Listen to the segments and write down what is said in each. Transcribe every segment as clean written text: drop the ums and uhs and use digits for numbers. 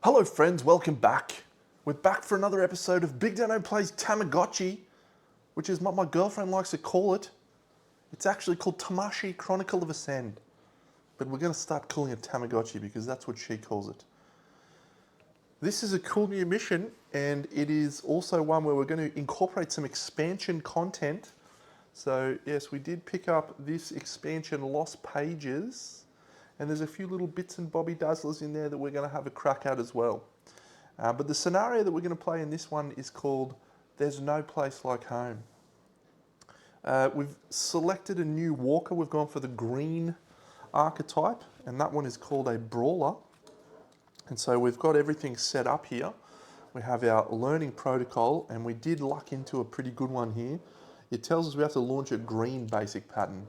Hello friends, welcome back. We're back for another episode of BigDenoPlays Tamagotchi, which is what my girlfriend likes to call it. It's actually called Tamashii Chronicle of Ascend, but we're going to start calling it Tamagotchi because that's what she calls it. This is a cool new mission, and it is also one where we're going to incorporate some expansion content. So yes, we did pick up this expansion, Lost Pages. And there's a few little bits and bobby dazzlers in there that we're going to have a crack at as well. But the scenario that we're going to play in this one is called There's No Place Like Home. We've selected a new walker. We've gone for the green archetype, and that one is called a brawler. And so we've got everything set up here. We have our learning protocol, and we did luck into a pretty good one here. It tells us we have to launch a green basic pattern.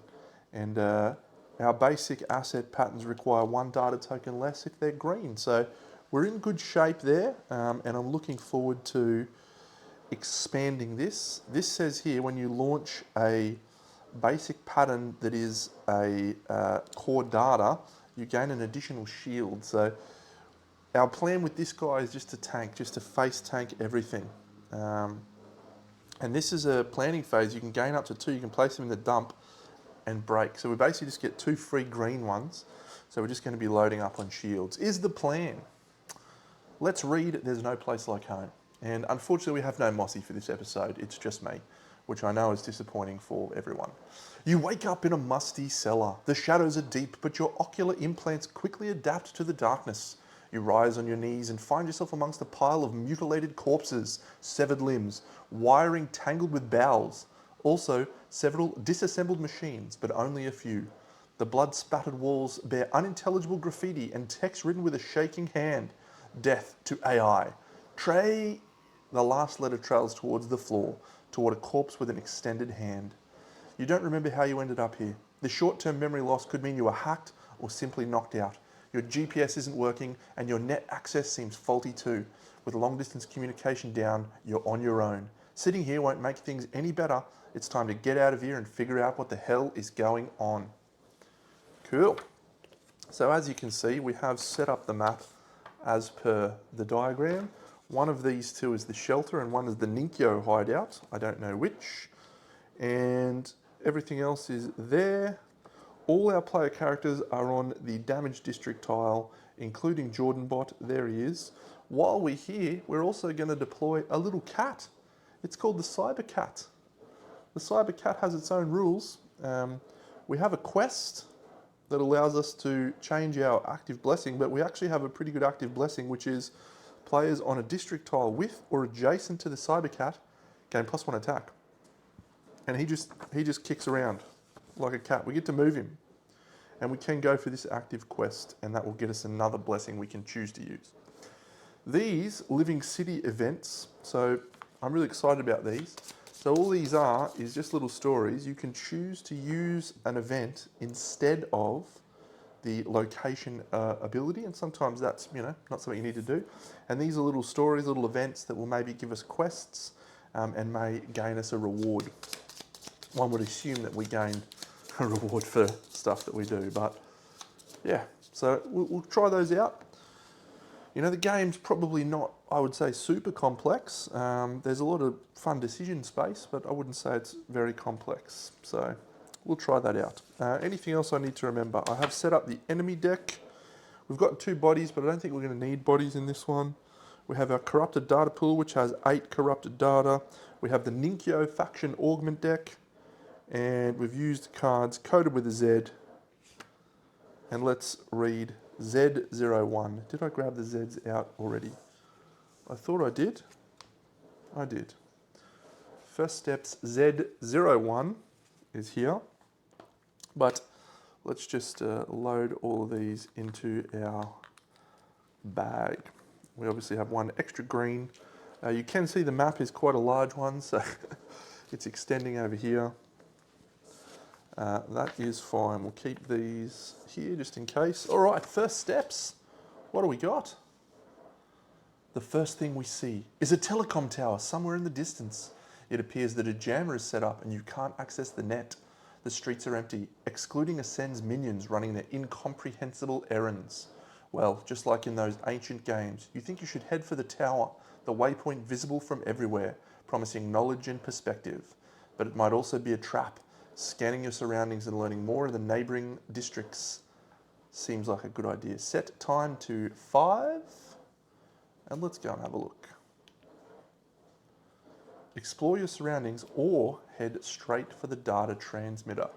And our basic asset patterns require one data token less if they're green. So we're in good shape there, and I'm looking forward to expanding this. This says here when you launch a basic pattern that is a core data, you gain an additional shield. So our plan with this guy is just to tank, just to face tank everything. And this is a planning phase. You can gain up to 2, you can place them in the dump and break. So we basically just get 2 free green ones. So we're just going to be loading up on shields. Is the plan. Let's read There's No Place Like Home. And unfortunately we have no Mossy for this episode. It's just me, which I know is disappointing for everyone. You wake up in a musty cellar. The shadows are deep, but your ocular implants quickly adapt to the darkness. You rise on your knees and find yourself amongst a pile of mutilated corpses, severed limbs, wiring tangled with bowels. Also, several disassembled machines, but only a few. The blood-spattered walls bear unintelligible graffiti and text written with a shaking hand. Death to AI. The last letter trails towards the floor, toward a corpse with an extended hand. You don't remember how you ended up here. The short-term memory loss could mean you were hacked or simply knocked out. Your GPS isn't working and your net access seems faulty too. With long-distance communication down, you're on your own. Sitting here won't make things any better. It's time to get out of here and figure out what the hell is going on. Cool. So as you can see, we have set up the map as per the diagram. One of these two is the shelter and one is the Ninkyo hideout. I don't know which. And everything else is there. All our player characters are on the damage district tile, including Jordanbot. There he is. While we're here, we're also going to deploy a little cat. It's called the Cybercat. The Cybercat has its own rules. We have a quest that allows us to change our active blessing, but we actually have a pretty good active blessing, which is players on a district tile with or adjacent to the Cybercat gain +1 attack. And he just kicks around like a cat. We get to move him. And we can go for this active quest, and that will get us another blessing we can choose to use. These Living City events, so I'm really excited about these. So all these are is just little stories. You can choose to use an event instead of the location ability, and sometimes that's not something you need to do. And these are little stories, little events that will maybe give us quests and may gain us a reward. One would assume that we gain a reward for stuff that we do, but yeah. So we'll try those out. The game's probably not, I would say, super complex. There's a lot of fun decision space, but I wouldn't say it's very complex. So we'll try that out. Anything else I need to remember? I have set up the enemy deck. We've got 2 bodies, but I don't think we're going to need bodies in this one. We have our corrupted data pool, which has 8 corrupted data. We have the Ninkyo faction augment deck, and we've used cards coded with a Z. And let's read Z01. Did I grab the Zs out already? I thought I did. I did. First steps Z01 is here. But let's just load all of these into our bag. We obviously have 1 extra green. You can see the map is quite a large one, so it's extending over here. That is fine. We'll keep these here just in case. All right, first steps. What do we got? The first thing we see is a telecom tower somewhere in the distance. It appears that a jammer is set up and you can't access the net. The streets are empty, excluding Ascend's minions running their incomprehensible errands. Well, just like in those ancient games, you think you should head for the tower, the waypoint visible from everywhere, promising knowledge and perspective. But it might also be a trap. Scanning your surroundings and learning more of the neighbouring districts seems like a good idea. Set time to 5, and let's go and have a look. Explore your surroundings or head straight for the data transmitter.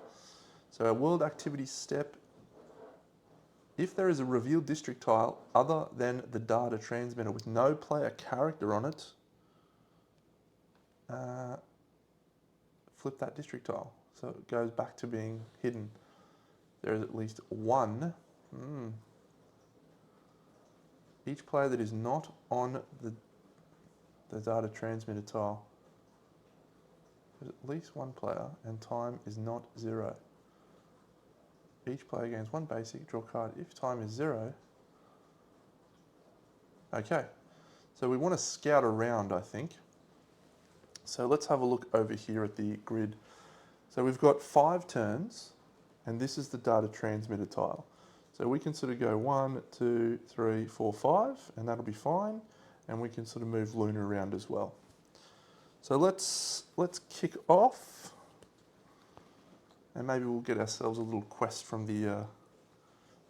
So our world activity step, if there is a revealed district tile other than the data transmitter with no player character on it, flip that district tile. So it goes back to being hidden. There is at least one. Each player that is not on the data transmitter tile. There's at least one player and time is not 0. Each player gains 1 basic, draw card if time is 0. Okay, so we want to scout around, I think. So let's have a look over here at the grid. So we've got 5 turns, and this is the data transmitter tile. So we can sort of go 1, 2, 3, 4, 5, and that'll be fine. And we can sort of move Luna around as well. So let's kick off, and maybe we'll get ourselves a little quest from the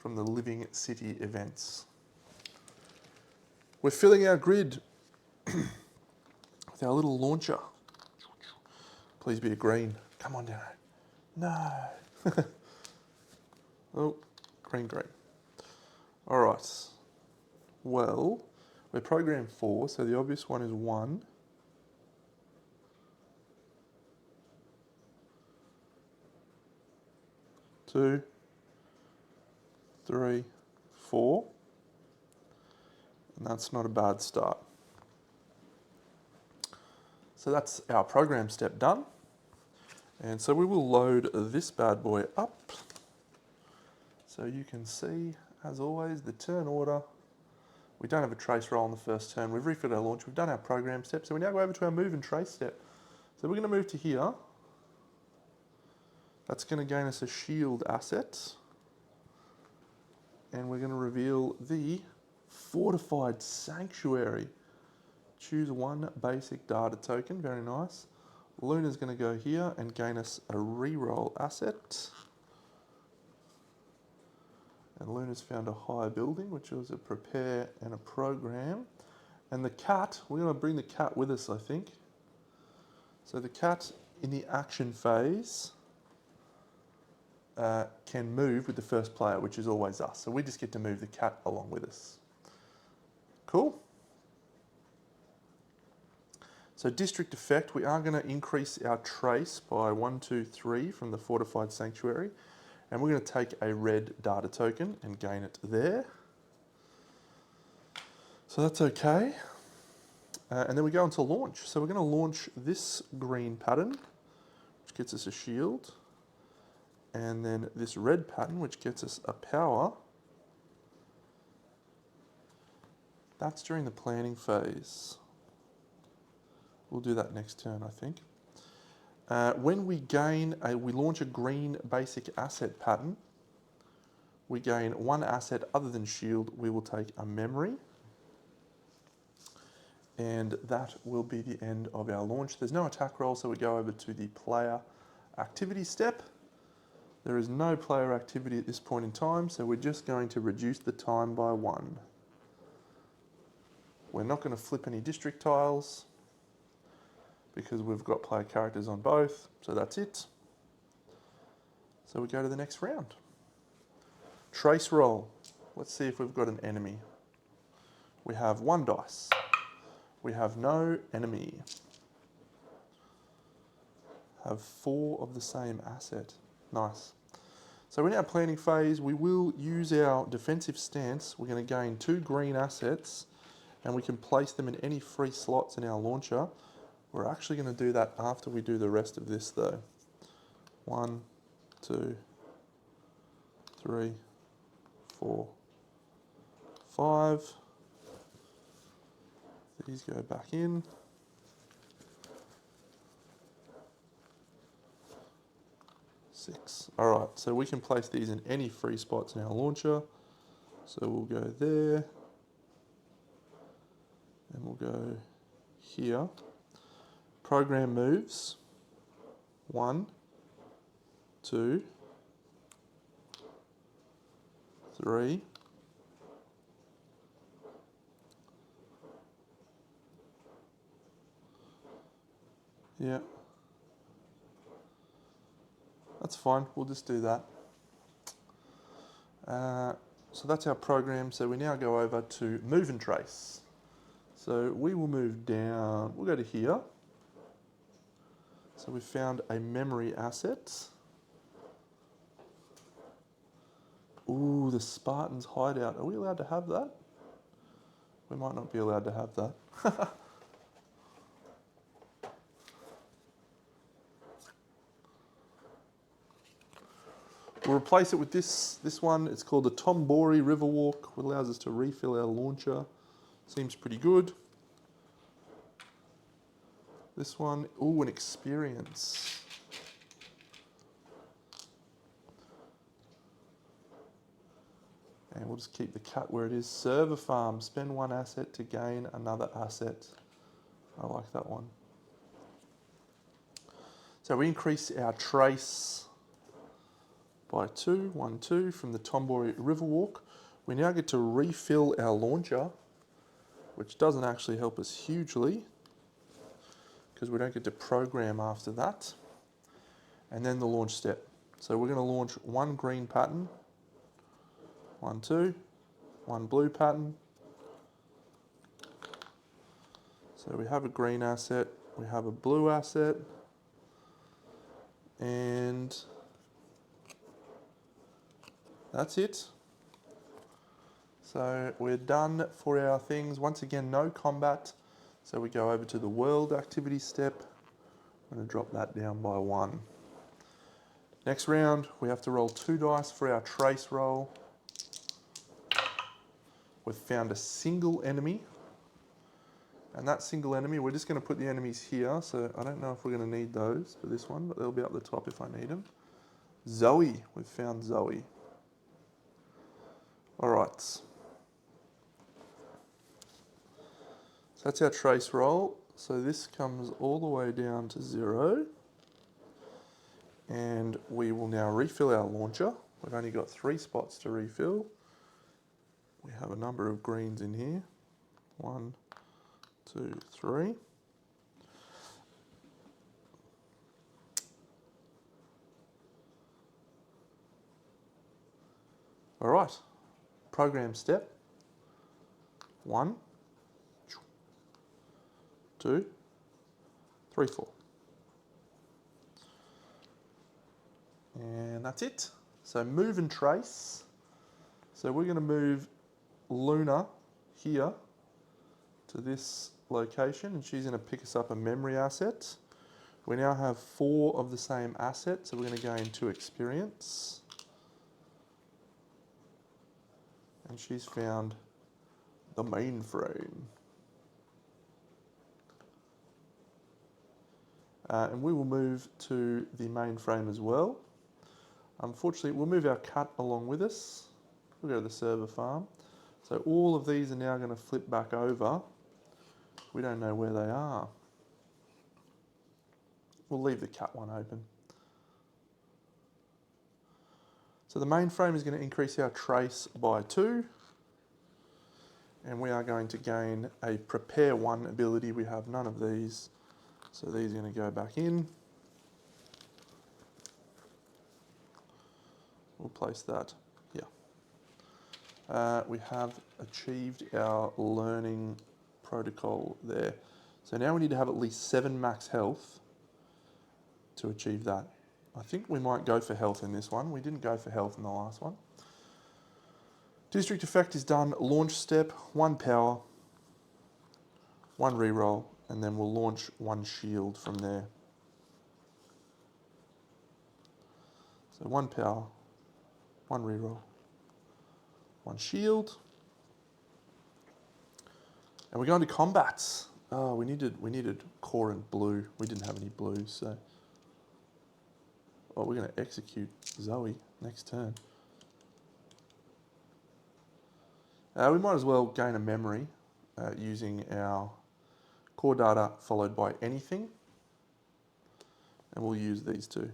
Living City events. We're filling our grid with our little launcher. Please be a green. Come on, Dano. No. Oh, green. All right. Well, we're program 4, so the obvious one is 1. 2, 3, 4. And that's not a bad start. So that's our program step done. And so we will load this bad boy up. So you can see, as always, the turn order. We don't have a trace roll on the first turn. We've refilled our launch. We've done our program step. So we now go over to our move and trace step. So we're going to move to here. That's going to gain us a shield asset. And we're going to reveal the Fortified Sanctuary. Choose 1 basic data token, very nice. Luna's going to go here and gain us a reroll asset. And Luna's found a higher building, which was a prepare and a program. And the cat, we're going to bring the cat with us, I think. So the cat in the action phase can move with the first player, which is always us. So we just get to move the cat along with us. Cool. So district effect, we are going to increase our trace by 1, 2, 3 from the Fortified Sanctuary. And we're going to take a red data token and gain it there. So that's okay. And then we go into launch. So we're going to launch this green pattern, which gets us a shield. And then this red pattern, which gets us a power. That's during the planning phase. We'll do that next turn, I think. When we launch a green basic asset pattern, we gain 1 asset other than shield. We will take a memory. And that will be the end of our launch. There's no attack roll, so we go over to the player activity step. There is no player activity at this point in time, so we're just going to reduce the time by 1. We're not going to flip any district tiles because we've got player characters on both, so that's it. So we go to the next round. Trace roll. Let's see if we've got an enemy. We have 1 dice. We have no enemy. Have 4 of the same asset. Nice. So in our planning phase, we will use our defensive stance. We're going to gain 2 green assets, and we can place them in any free slots in our launcher. We're actually going to do that after we do the rest of this though. 1, 2, 3, 4, 5. These go back in. 6. All right, so we can place these in any free spots in our launcher. So we'll go there, and we'll go here. Program moves. 1, 2, 3. Yeah. That's fine, we'll just do that. So that's our program. So we now go over to move and trace. So we will move down, we'll go to here. So we found a memory asset. Ooh, the Spartan's hideout. Are we allowed to have that? We might not be allowed to have that. We'll replace it with this one. It's called the Tamashii Riverwalk, which allows us to refill our launcher. Seems pretty good. This one, ooh, an experience. And we'll just keep the cat where it is. Server farm, spend 1 asset to gain another asset. I like that one. So we increase our trace by 2, 1, 2 from the Tamashii Riverwalk. We now get to refill our launcher, which doesn't actually help us hugely because we don't get to program after that. And then the launch step. So we're going to launch 1 green pattern, 1, 2, 1 blue pattern. So we have a green asset, we have a blue asset, and that's it. So we're done for our things. Once again, no combat. So we go over to the world activity step. I'm going to drop that down by 1. Next round, we have to roll 2 dice for our trace roll. We've found a single enemy. And that single enemy, we're just going to put the enemies here. So I don't know if we're going to need those for this one, but they'll be up the top if I need them. Zoe, we've found Zoe. All right. So that's our trace roll. So this comes all the way down to 0. And we will now refill our launcher. We've only got 3 spots to refill. We have a number of greens in here. 1, 2, 3. All right, program step. 1, 2, 3, 4. And that's it. So move and trace. So we're going to move Luna here to this location, and she's going to pick us up a memory asset. We now have 4 of the same asset, so we're going to gain 2 experience. And she's found the mainframe. And we will move to the mainframe as well. Unfortunately, we'll move our cat along with us. We'll go to the server farm. So all of these are now going to flip back over. We don't know where they are. We'll leave the cat one open. So the mainframe is going to increase our trace by 2. And we are going to gain a prepare 1 ability. We have none of these. So these are going to go back in. We'll place that here. We have achieved our learning protocol there. So now we need to have at least 7 max health to achieve that. I think we might go for health in this one. We didn't go for health in the last one. District effect is done. Launch step, 1 power, 1 reroll, and then we'll launch 1 shield from there. So 1 power, 1 reroll, 1 shield. And we're going to combats. Oh, we needed core and blue. We didn't have any blues, so. Oh, we're going to execute Zoe next turn. We might as well gain a memory using our core data followed by anything. And we'll use these two,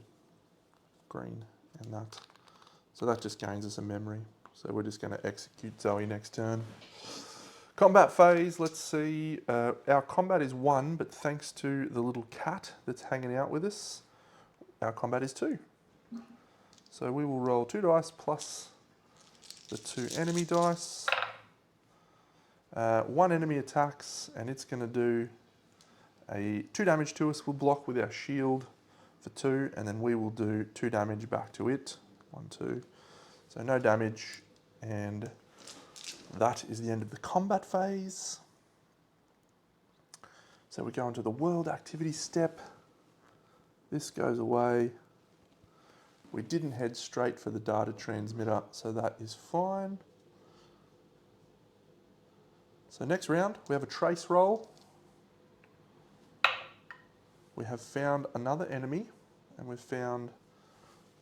green and that. So that just gains us a memory. So we're just going to execute Zoe next turn. Combat phase, let's see. Our combat is 1, but thanks to the little cat that's hanging out with us, our combat is 2. So we will roll 2 dice plus the 2 enemy dice. 1 enemy attacks, and it's going to do a 2 damage to us. We'll block with our shield for 2, and then we will do 2 damage back to it. 1, 2. So no damage, and that is the end of the combat phase. So we go into the world activity step. This goes away. We didn't head straight for the data transmitter, so that is fine. So next round, we have a trace roll. We have found another enemy, and we've found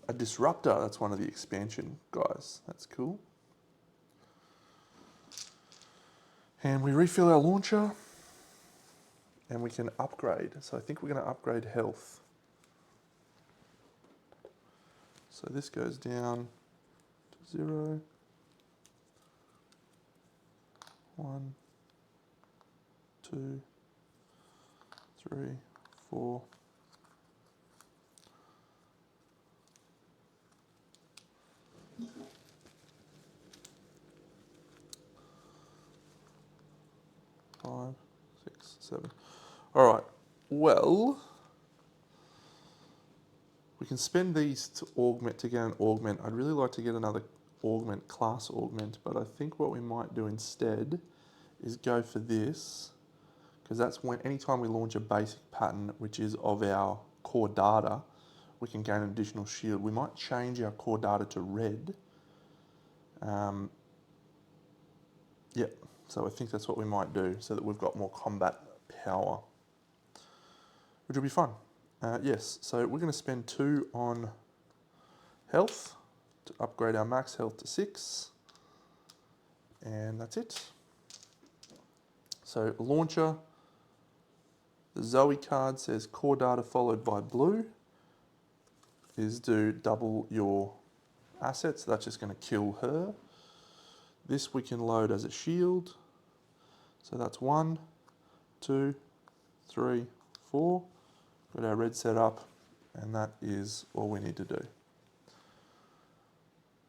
a disruptor. That's one of the expansion guys. That's cool. And we refill our launcher, and we can upgrade. So I think we're going to upgrade health. So this goes down to 0, 1, 2, 3, 4. Five, 6, 7. All right. Well, we can spend these to augment, to get an augment. I'd really like to get another augment, class augment, but I think what we might do instead is go for this, because that's when anytime we launch a basic pattern, which is of our core data, we can gain an additional shield. We might change our core data to red. Yeah, so I think that's what we might do, so that we've got more combat power, which will be fun. Yes, so we're going to spend 2 on health to upgrade our max health to 6, and that's it. So launcher, the Zoe card says core data followed by blue is do double your assets. That's just going to kill her. This we can load as a shield. So that's 1, 2, 3, 4. Got our red set up, and that is all we need to do.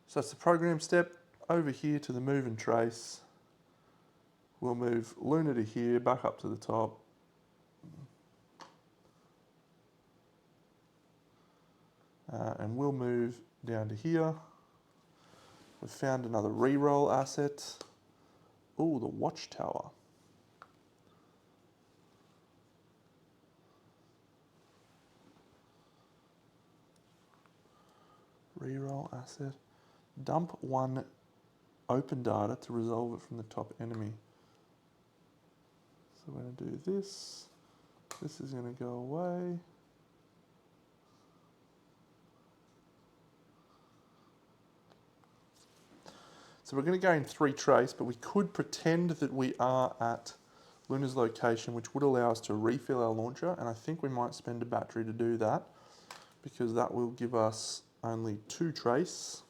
So that's the program step. Over here to the move and trace. We'll move Luna to here, back up to the top. And we'll move down to here. We've found another reroll asset. Oh, the watchtower. Reroll asset. Dump 1 open data to resolve it from the top enemy. So we're going to do this. This is going to go away. So we're going to gain 3 trace, but we could pretend that we are at Luna's location, which would allow us to refill our launcher, and I think we might spend a battery to do that, because that will give us only 2 trace.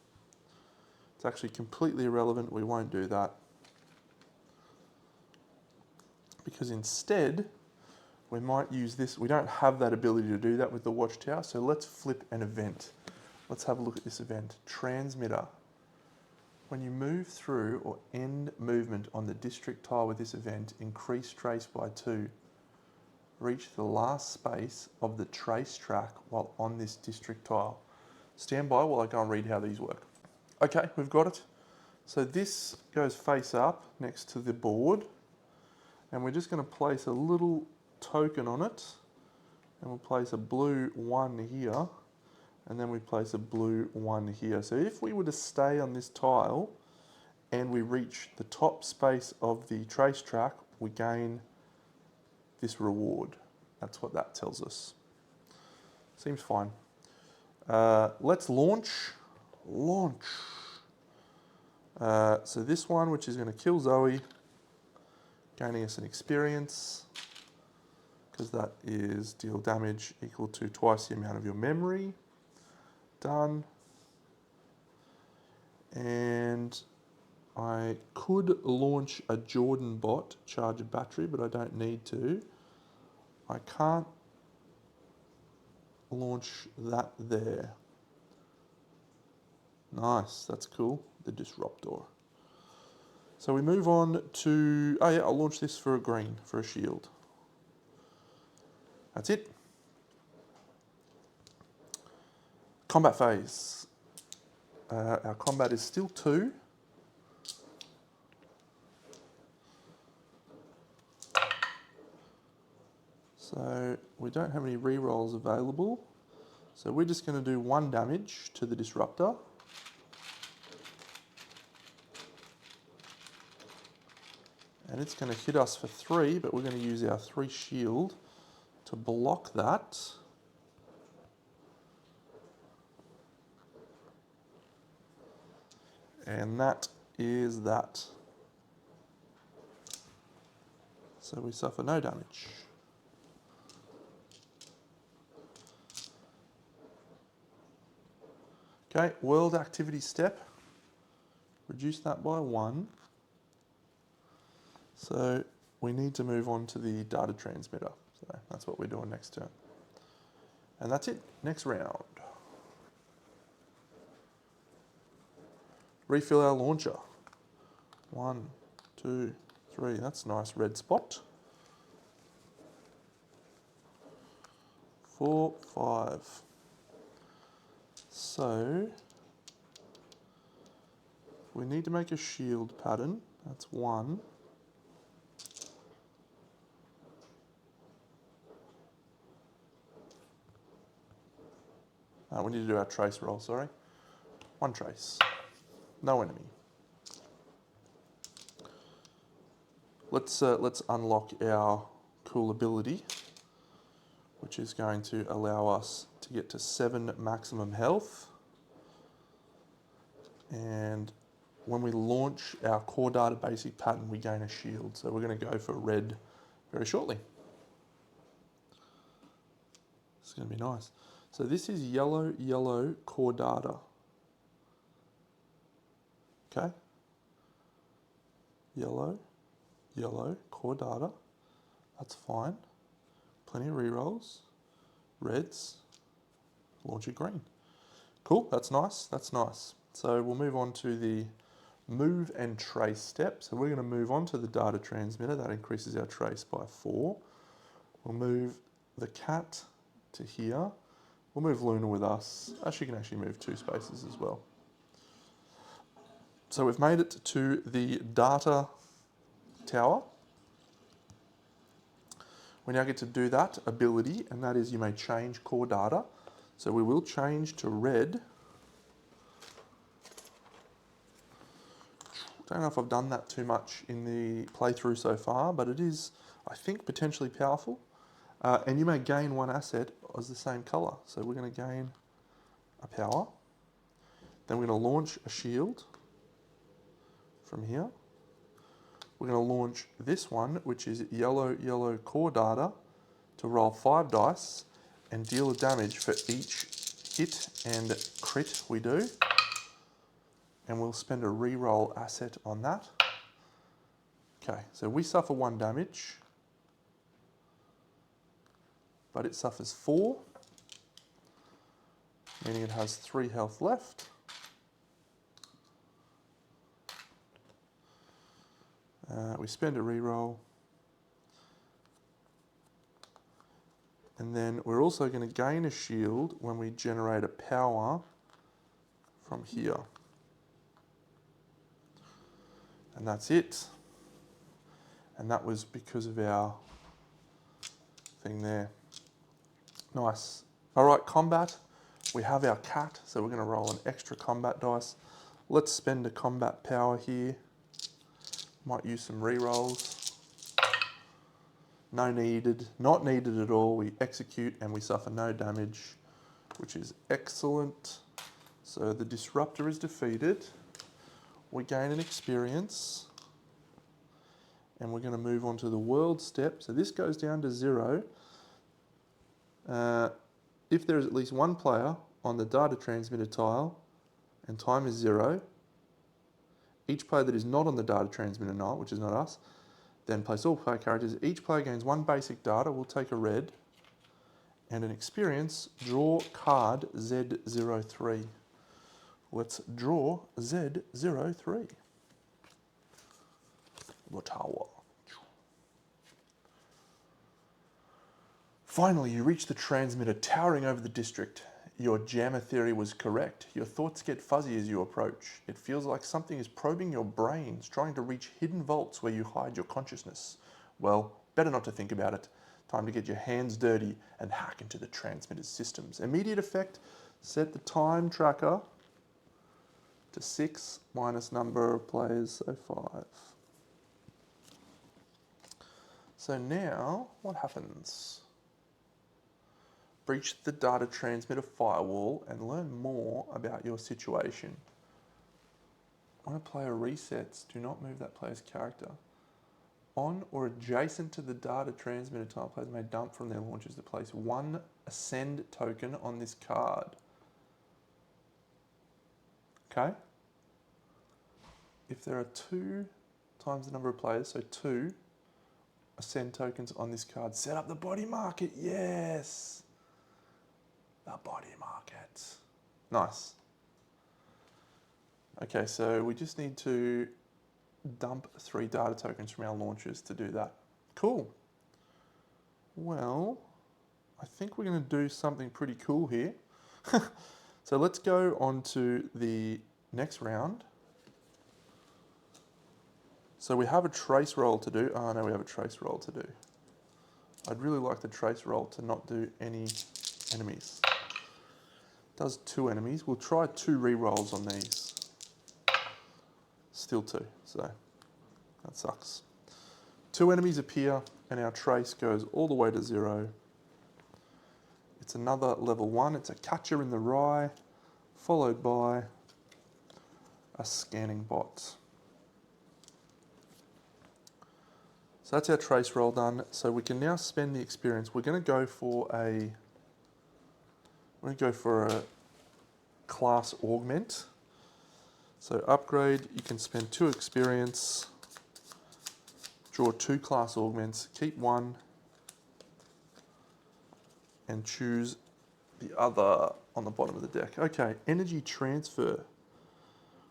It's actually completely irrelevant, we won't do that. Because instead, we might use this. We don't have that ability to do that with the watchtower, so let's flip an event. Let's have a look at this event. Transmitter. When you move through or end movement on the district tile with this event, increase trace by 2. Reach the last space of the trace track while on this district tile. Stand by while I go and read how these work. Okay, we've got it. So this goes face up next to the board, and we're just going to place a little token on it, and we'll place a blue 1 here, and then we place a blue 1 here. So if we were to stay on this tile and we reach the top space of the trace track, we gain this reward. That's what that tells us. Seems fine. Let's launch. So this one, which is going to kill Zoe, gaining us an experience, because that is deal damage equal to twice the amount of your memory. Done. And I could launch a Jordan bot, charge a battery, but I don't need to. I can't launch that there. Nice, that's cool, the disruptor. So we move on to, oh yeah, I'll launch this for a green, for a shield. That's it. Combat phase. Our combat is still 2. So we don't have any rerolls available. So we're just going to do 1 damage to the disruptor. And it's going to hit us for 3, but we're going to use our 3 shield to block that. And that is that. So we suffer no damage. Okay, world activity step. Reduce that by 1. So we need to move on to the data transmitter. So that's what we're doing next turn. And that's it, next round. Refill our launcher. 1, 2, 3, that's a nice red spot. 4, 5. So we need to make a shield pattern. That's 1. We need to do our trace roll, sorry. 1 trace. No enemy. Let's unlock our cool ability, which is going to allow us to get to 7 maximum health. And when we launch our core data basic pattern, we gain a shield. So we're going to go for red very shortly. It's going to be nice. So this is yellow, yellow core data. Okay. Yellow, yellow core data. That's fine. Plenty of rerolls. Reds. Launch it green. Cool, that's nice, that's nice. So we'll move on to the move and trace step. So we're going to move on to the data transmitter. That increases our trace by 4. We'll move the cat to here. We'll move Luna with us. She can actually move 2 spaces as well. So we've made it to the data tower. We now get to do that ability, and that is you may change core data. So we will change to red. Don't know if I've done that too much in the playthrough so far, but it is, I think, potentially powerful. And you may gain 1 asset as the same colour. So we're going to gain a power. Then we're going to launch a shield from here. We're going to launch this one, which is yellow, yellow core data, to roll 5 dice and deal a damage for each hit and crit we do. And we'll spend a reroll asset on that. Okay, so we suffer 1 damage, but it suffers 4, meaning it has 3 health left. We spend a reroll. And then we're also going to gain a shield when we generate a power from here. And that's it. And that was because of our thing there. Nice. All right, combat. We have our cat, so we're going to roll an extra combat dice. Let's spend a combat power here. Might use some rerolls. No needed, not needed at all. We execute and we suffer no damage, which is excellent. So the disruptor is defeated. we gain an experience. And we're going to move on to the world step. So this goes down to 0. If there is at least one player on the data transmitter tile and time is 0, each player that is not on the data transmitter tile, which is not us, then place all player characters. Each player gains 1 basic data. We'll take a red. And an experience, draw card Z03. Let's draw Z03. The tower. Finally, you reach the transmitter towering over the district. Your jammer theory was correct. Your thoughts get fuzzy as you approach. It feels like something is probing your brains, trying to reach hidden vaults where you hide your consciousness. Well, better not to think about it. Time to get your hands dirty and hack into the transmitter's systems. Immediate effect, set the time tracker to 6 minus number of players, so 5. So now, what happens? Breach the data transmitter firewall and learn more about your situation. When a player resets, do not move that player's character. On or adjacent to the data transmitter tile, players may dump from their launchers to place 1 Ascend token on this card. Okay? If there are 2 times the number of players, so 2 Ascend tokens on this card, set up the body market. Yes! The body market. Nice. Okay, so we just need to dump 3 data tokens from our launchers to do that. Cool. Well, I think we're going to do something pretty cool here. So let's go on to the next round. So we have a trace roll to do. Oh no, we have a trace roll to do. I'd really like the trace roll to not do any enemies. Does 2 enemies. We'll try 2 re-rolls on these. Still 2, so that sucks. 2 enemies appear and our trace goes all the way to 0. It's another level 1. It's a catcher in the rye, followed by a scanning bot. So that's our trace roll done. So we can now spend the experience. We're going to go for a class augment. So upgrade, you can spend 2 experience, draw 2 class augments, keep 1, and choose the other on the bottom of the deck. Okay, energy transfer.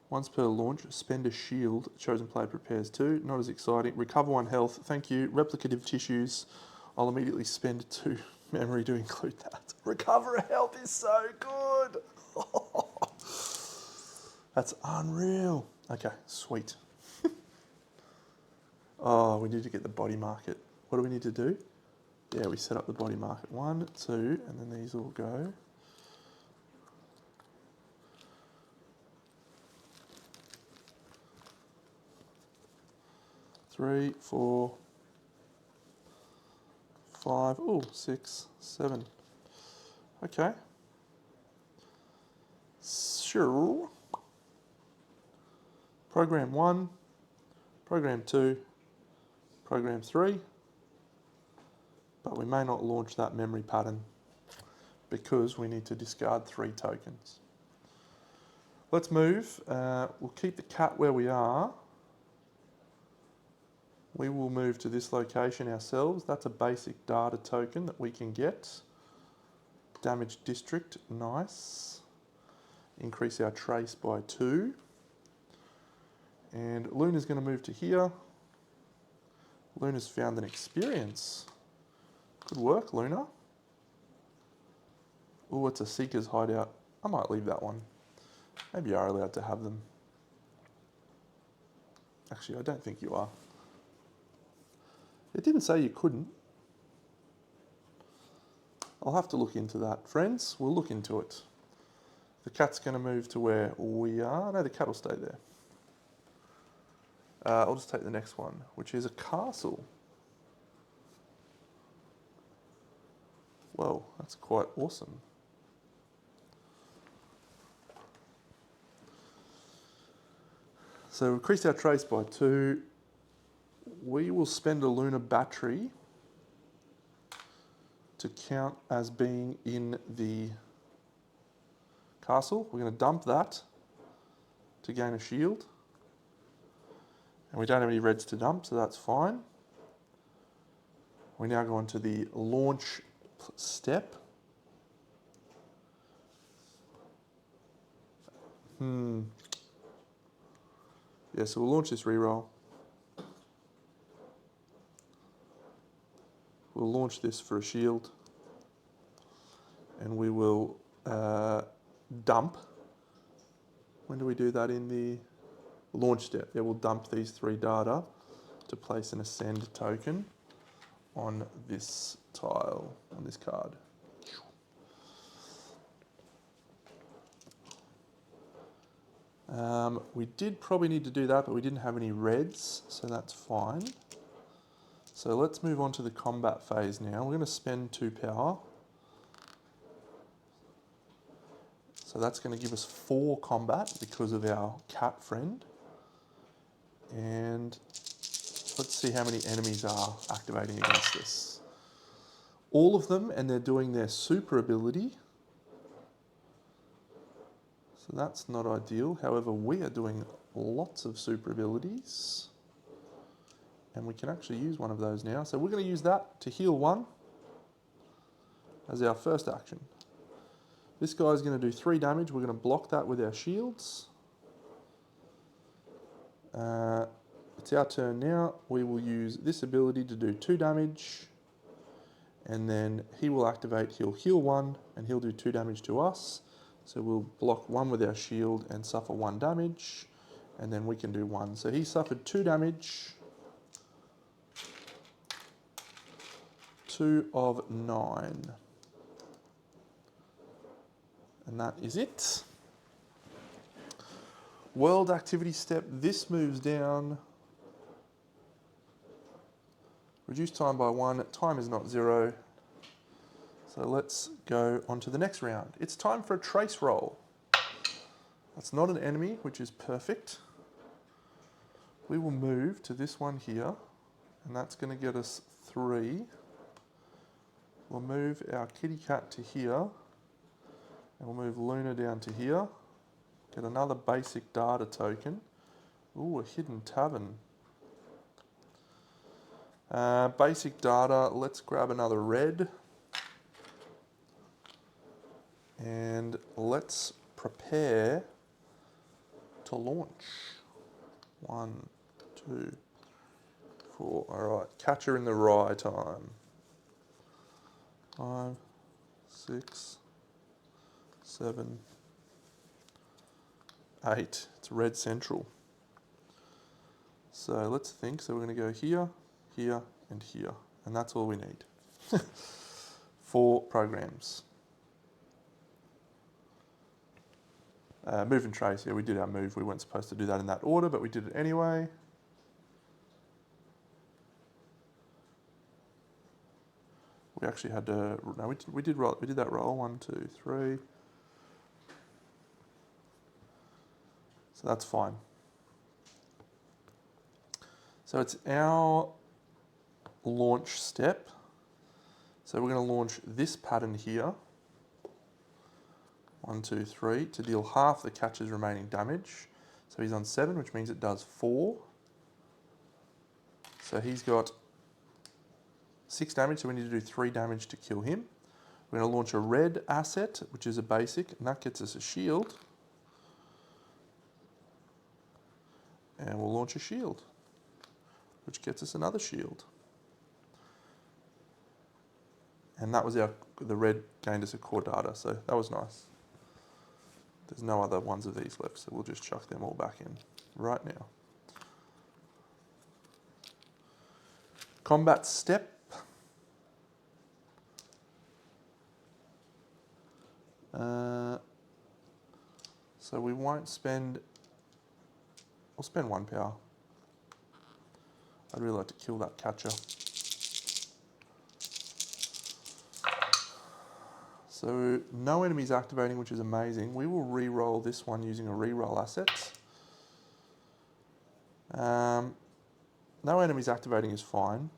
Once per launch, spend a shield. Chosen player prepares 2. Not as exciting. Recover 1 health. Thank you. Replicative tissues. I'll immediately spend 2 memory to include that. Recover a health is so good. That's unreal. Okay, sweet. Oh, we need to get the body market. What do we need to do? Yeah, we set up the body market. 1, 2, and then these all go. Three, 4, 5, oh, 6, 7. Okay. Sure. Program 1, program 2, program 3. But we may not launch that memory pattern because we need to discard 3 tokens. Let's move. We'll keep the cat where we are. We will move to this location ourselves. That's a basic data token that we can get. Damage district, nice. Increase our trace by 2. And Luna's going to move to here. Luna's found an experience. Good work, Luna. Oh, it's a Seeker's hideout. I might leave that one. Maybe you are allowed to have them. Actually, I don't think you are. It didn't say you couldn't. I'll have to look into that. Friends, we'll look into it. The cat's going to move to where we are. No, the cat will stay there. I'll just take the next one, which is a castle. Whoa, that's quite awesome. So we increased our trace by 2. We will spend a lunar battery to count as being in the castle. We're going to dump that to gain a shield. And we don't have any reds to dump, so that's fine. We now go on to the launch step. Yeah, so we'll launch this reroll. We'll launch this for a shield. And we will dump. When do we do that in the launch step? Yeah, we'll dump these 3 data to place an Ascend token on this tile, on this card. We did probably need to do that, but we didn't have any reds, so that's fine. So let's move on to the combat phase now. We're going to spend 2 power. So that's going to give us 4 combat because of our cat friend. And let's see how many enemies are activating against us. All of them, and they're doing their super ability. So that's not ideal. However, we are doing lots of super abilities. And we can actually use one of those now. So we're going to use that to heal 1 as our first action. This guy's going to do 3 damage. We're going to block that with our shields. It's our turn now. We will use this ability to do 2 damage. And then he will activate, he'll heal 1, and he'll do 2 damage to us. So we'll block 1 with our shield and suffer 1 damage. And then we can do 1. So he suffered 2 damage. 2 of 9. And that is it. World activity step. This moves down. Reduce time by 1. Time is not 0. So let's go on to the next round. It's time for a trace roll. That's not an enemy, which is perfect. We will move to this one here, and that's going to get us 3. We'll move our kitty cat to here, and we'll move Luna down to here. Get another basic data token. Ooh, a hidden tavern. Basic data, let's grab another red. And let's prepare to launch. 1, 2, 4. All right, catch her in the rye time. 5, 6, 7, 8. It's red central. So let's think. So we're going to go here, here, and here. And that's all we need. 4 programs. Move and trace. Yeah, we did our move. We weren't supposed to do that in that order, but we did it anyway. We actually had to. No, we did roll. We did that roll. 1, 2, 3. So that's fine. So it's our launch step. So we're going to launch this pattern here. 1, 2, 3 to deal half the catcher's remaining damage. So he's on 7, which means it does 4. So he's got 6 damage, so we need to do 3 damage to kill him. We're going to launch a red asset, which is a basic, and that gets us a shield. And we'll launch a shield, which gets us another shield. And that was the red gained us a core data, so that was nice. There's no other ones of these left, so we'll just chuck them all back in right now. Combat step. So we won't spend, we'll spend 1 power. I'd really like to kill that catcher. So no enemies activating, which is amazing. We will re-roll this one using a re-roll asset. No enemies activating is fine.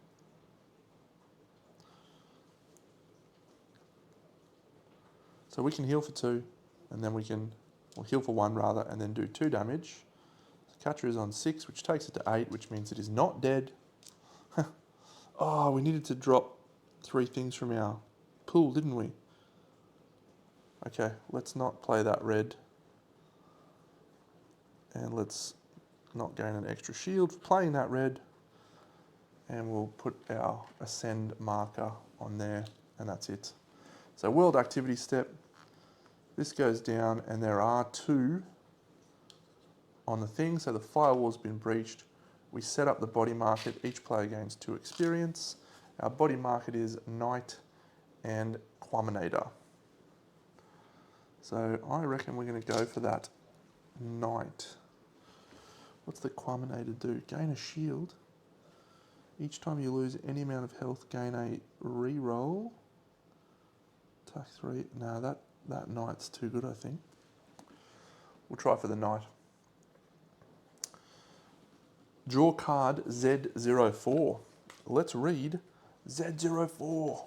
So we can heal for 2, and then we'll heal for 1 rather, and then do 2 damage. The catcher is on 6, which takes it to 8, which means it is not dead. Oh, we needed to drop 3 things from our pool, didn't we? Okay, let's not play that red. And let's not gain an extra shield for playing that red. And we'll put our Ascend marker on there, and that's it. So world activity step. This goes down, and there are 2 on the thing. So the firewall's been breached. We set up the body market. Each player gains 2 experience. Our body market is Knight and Quaminator. So I reckon we're going to go for that Knight. What's the Quaminator do? Gain a shield. Each time you lose any amount of health, gain a reroll. Attack 3. No, that Knight's too good, I think. We'll try for the Knight. Draw card Z04. Let's read Z04.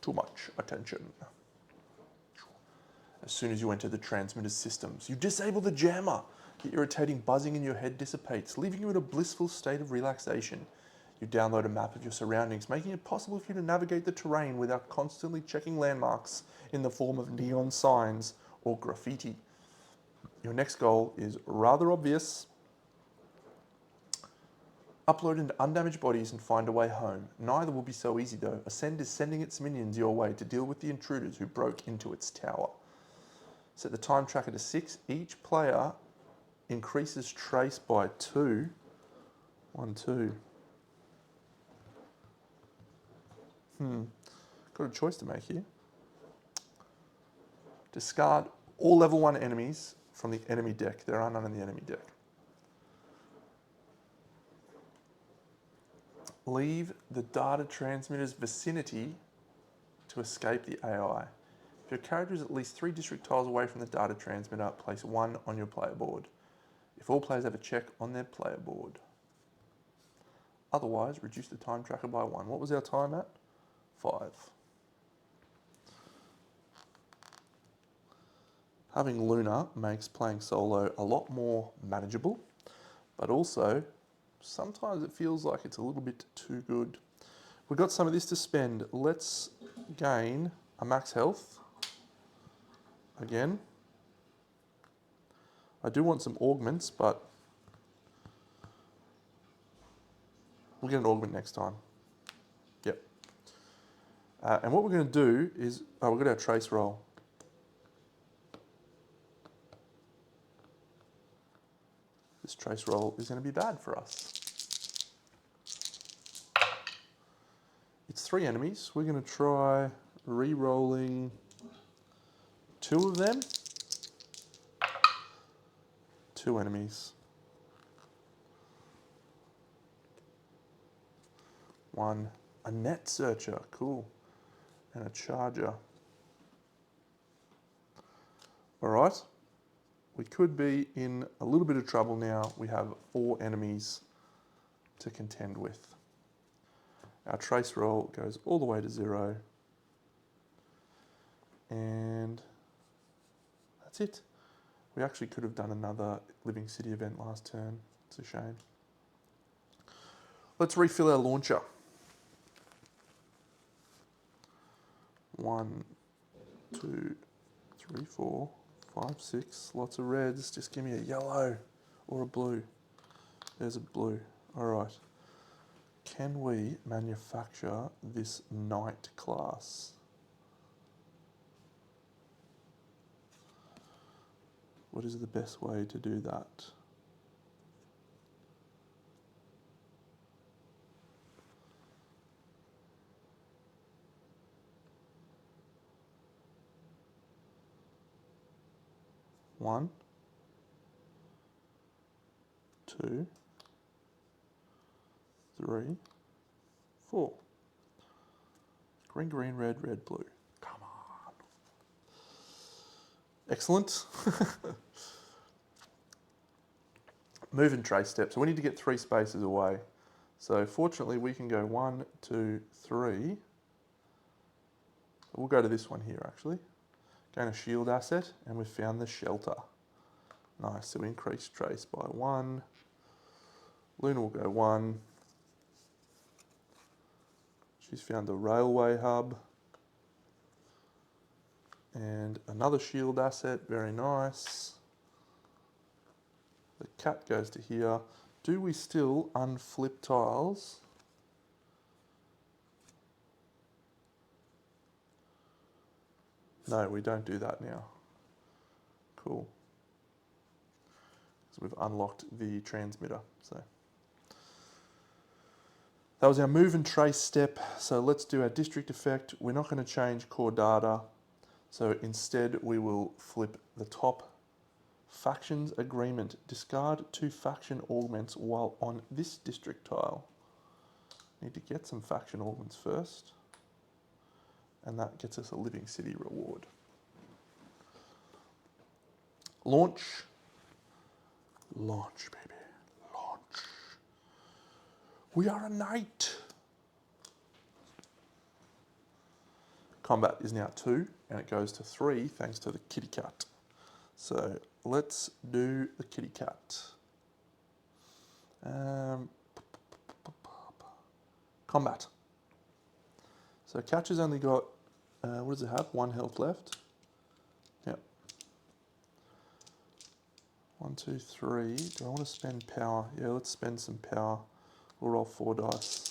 Too much attention. As soon as you enter the transmitter's systems, you disable the jammer. The irritating buzzing in your head dissipates, leaving you in a blissful state of relaxation. You download a map of your surroundings, making it possible for you to navigate the terrain without constantly checking landmarks in the form of neon signs or graffiti. Your next goal is rather obvious. Upload into undamaged bodies and find a way home. Neither will be so easy though. Ascend is sending its minions your way to deal with the intruders who broke into its tower. Set the time tracker to 6. Each player increases trace by 2. 1, 2. Got a choice to make here. Discard all level 1 enemies from the enemy deck. There are none in the enemy deck. Leave the data transmitter's vicinity to escape the AI. If your character is at least 3 district tiles away from the data transmitter, place 1 on your player board. If all players have a check on their player board. Otherwise, reduce the time tracker by 1. What was our time at? 5. Having Luna makes playing solo a lot more manageable, but also sometimes it feels like it's a little bit too good. We've got some of this to spend. Let's gain a max health. Again. I do want some augments, but we'll get an augment next time. Yep. And what we're going to do is, we've got our trace roll. This trace roll is going to be bad for us. It's 3 enemies. We're going to try re-rolling 2 of them. 2 enemies. 1, a net searcher, cool, and a charger. All right, we could be in a little bit of trouble now. We have 4 enemies to contend with. Our trace roll goes all the way to 0. And that's it. We actually could have done another Living City event last turn. It's a shame. Let's refill our launcher. 1, 2, 3, 4, 5, 6. Lots of reds. Just give me a yellow or a blue. There's a blue. All right. Can we manufacture this Knight class? What is the best way to do that? One, 2, 3, 4. Green, green, red, red, blue. Come on. Excellent. Move and trace step. So we need to get 3 spaces away. So fortunately we can go 1, 2, 3. We'll go to this one here actually. Gain a shield asset and we've found the shelter. Nice, so we increase trace by 1. Luna will go 1. She's found a railway hub. And another shield asset, very nice. The cat goes to here. Do we still unflip tiles? No, we don't do that now. Cool. So we've unlocked the transmitter. So that was our move and trace step. So let's do our district effect. We're not going to change core data. So instead we will flip the top factions agreement. Discard 2 faction augments while on this district tile. Need to get some faction augments first. And that gets us a living city reward. Launch. Launch, baby. Launch. We are a knight. Combat is now 2, and it goes to 3 thanks to the kitty cat. So let's do the kitty cat. Combat. So Catch has only got, what does it have? 1 health left. Yep. 1, 2, 3. Do I want to spend power? Yeah, let's spend some power. We'll roll 4 dice.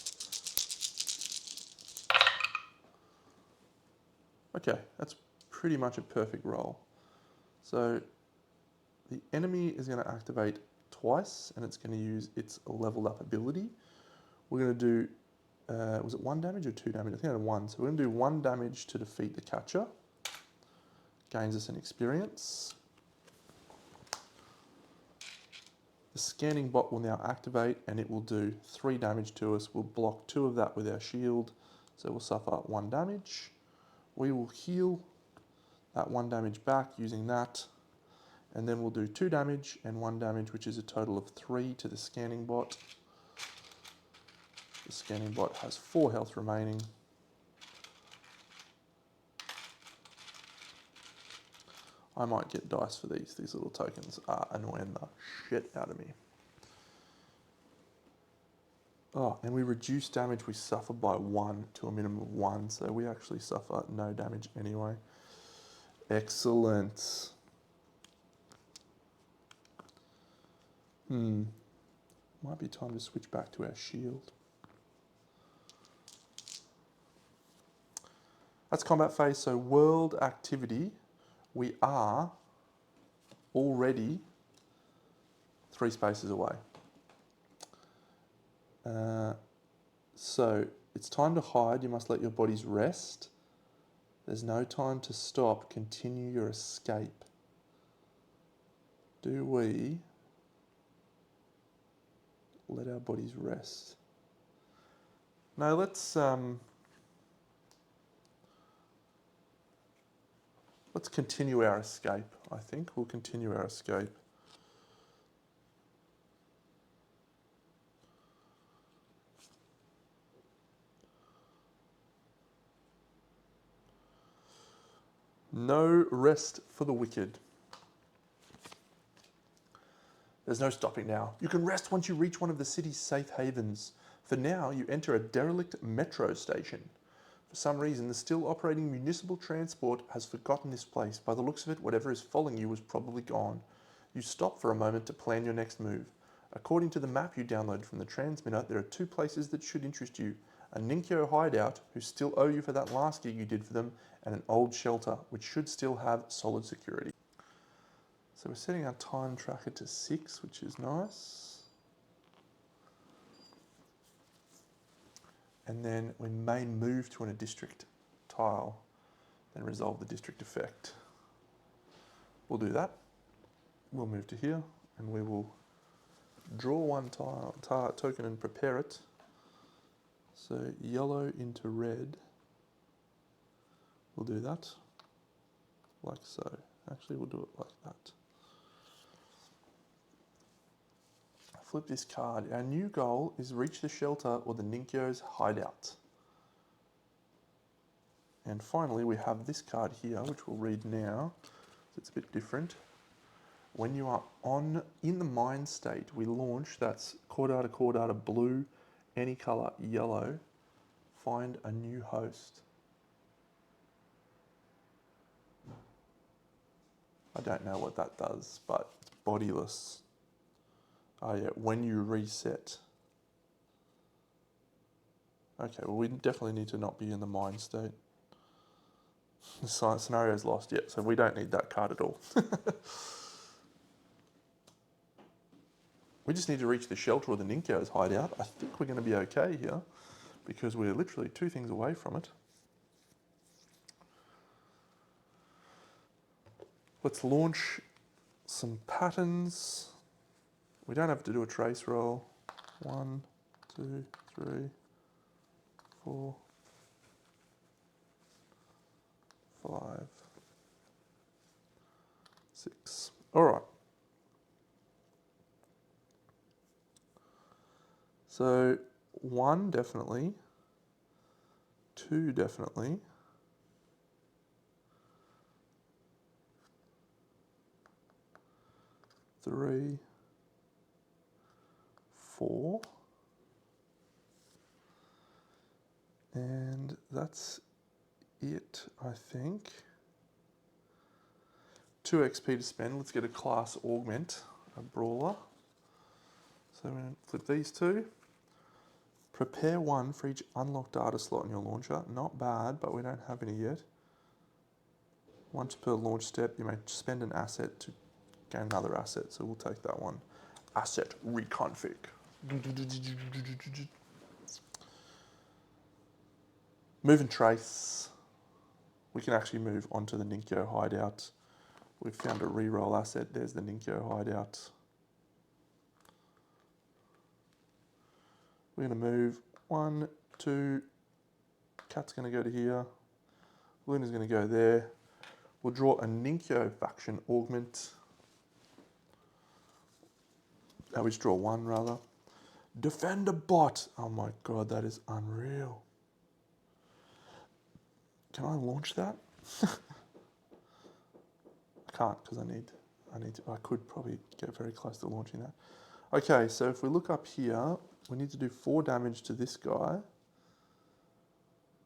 Okay, that's pretty much a perfect roll. So the enemy is going to activate twice, and it's going to use its leveled up ability. We're going to do, was it 1 damage or 2 damage? I think I had 1. So we're going to do 1 damage to defeat the catcher. Gains us an experience. The scanning bot will now activate, and it will do 3 damage to us. We'll block 2 of that with our shield, so we'll suffer 1 damage. We will heal that 1 damage back using that, and then we'll do 2 damage and 1 damage, which is a total of 3 to the scanning bot. The scanning bot has 4 health remaining. I might get dice for these. These little tokens are annoying the shit out of me. Oh, and we reduce damage we suffer by 1 to a minimum of 1, so we actually suffer no damage anyway. Excellent. Might be time to switch back to our shield. That's combat phase, so world activity. We are already 3 spaces away. So it's time to hide. You must let your bodies rest. There's no time to stop. Continue your escape. Do we let our bodies rest? No, let's continue our escape. I think we'll continue our escape. No rest for the wicked. There's no stopping now. You can rest once you reach one of the city's safe havens. For now, you enter a derelict metro station. For some reason, the still operating municipal transport has forgotten this place. By the looks of it, whatever is following you was probably gone. You stop for a moment to plan your next move. According to the map you downloaded from the transmitter, there are 2 places that should interest you. A Ninkyo hideout, who still owe you for that last gig you did for them, and an old shelter, which should still have solid security. So we're setting our time tracker to 6, which is nice. And then we may move to a district tile, then resolve the district effect. We'll do that. We'll move to here, and we will draw 1 token and prepare it. So yellow into red. We'll do that, like so. Actually, we'll do it like that. flip this card. Our new goal is reach the shelter or the Ninkyo's hideout. And finally, we have this card here, which we'll read now. It's a bit different. When you are in the mind state, we launch, that's core data, blue, any color, yellow, find a new host. I don't know what that does, but it's bodiless. Oh yeah, when you reset. Okay, well we definitely need to not be in the mind state. The scenario is lost yet, so we don't need that card at all. We just need to reach the shelter or the Ninkyo's hideout. I think we're going to be okay here, because we're literally 2 things away from it. Let's launch some patterns. We don't have to do a trace roll. 1, 2, 3, 4, 5, 6. All right. So 1 definitely, 2 definitely, 3, 4, and that's it, I think. 2 XP to spend. Let's get a class augment, a brawler. So we're going to flip these 2. Prepare 1 for each unlocked data slot in your launcher. Not bad, but we don't have any yet. Once per launch step, you may spend an asset to gain another asset. So we'll take that one. Asset reconfig. Move and trace. We can actually move onto the Ninkyo hideout. We've found a reroll asset. There's the Ninkyo hideout. We're going to move 1, 2. Cat's going to go to here. Luna's going to go there. We'll draw a Ninkyo faction augment. We just draw 1 rather. Defender bot. Oh my god, that is unreal. Can I launch that? I can't because I could probably get very close to launching that. Okay, so if we look up here, we need to do 4 damage to this guy.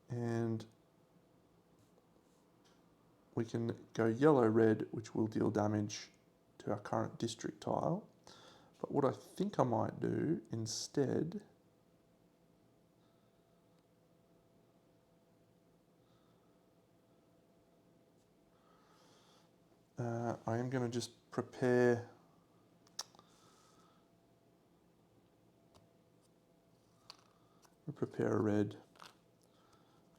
And we can go yellow-red, which will deal damage to our current district tile. But what I think I might do instead I am going to just prepare a red,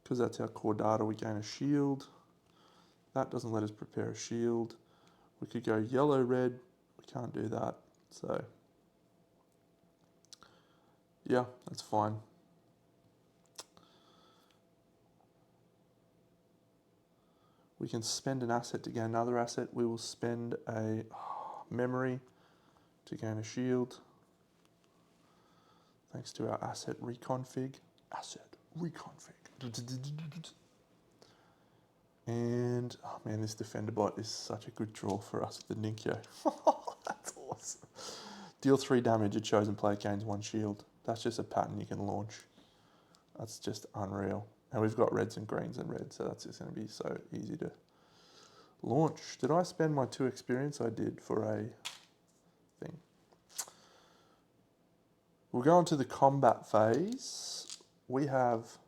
because that's our core data. We gain a shield. That doesn't let us prepare a shield. We could go yellow red. We can't do that, so yeah, that's fine. We can spend an asset to gain another asset. We will spend a memory to gain a shield, thanks to our asset reconfig. And, oh man, this defender bot is such a good draw for us with the Ninkyo. That's awesome. Deal 3 damage, a chosen player gains 1 shield. That's just a pattern you can launch. That's just unreal. And we've got reds and greens and reds, so that's just going to be so easy to launch. Did I spend my 2 experience? I did for a thing. We'll go into the combat phase. We have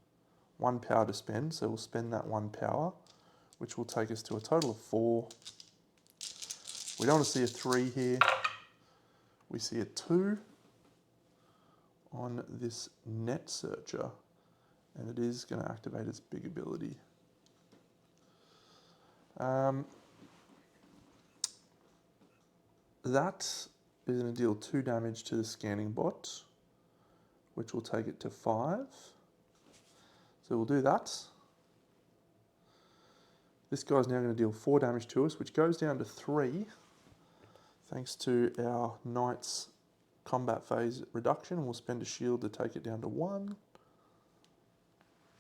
1 power to spend, so we'll spend that 1 power, which will take us to a total of 4. We don't want to see a 3 here. We see a 2 on this net searcher, and it is going to activate its big ability. That is going to deal 2 damage to the scanning bot, which will take it to 5. So we'll do that. This guy's now going to deal 4 damage to us, which goes down to 3, thanks to our knight's combat phase reduction, and we'll spend a shield to take it down to 1.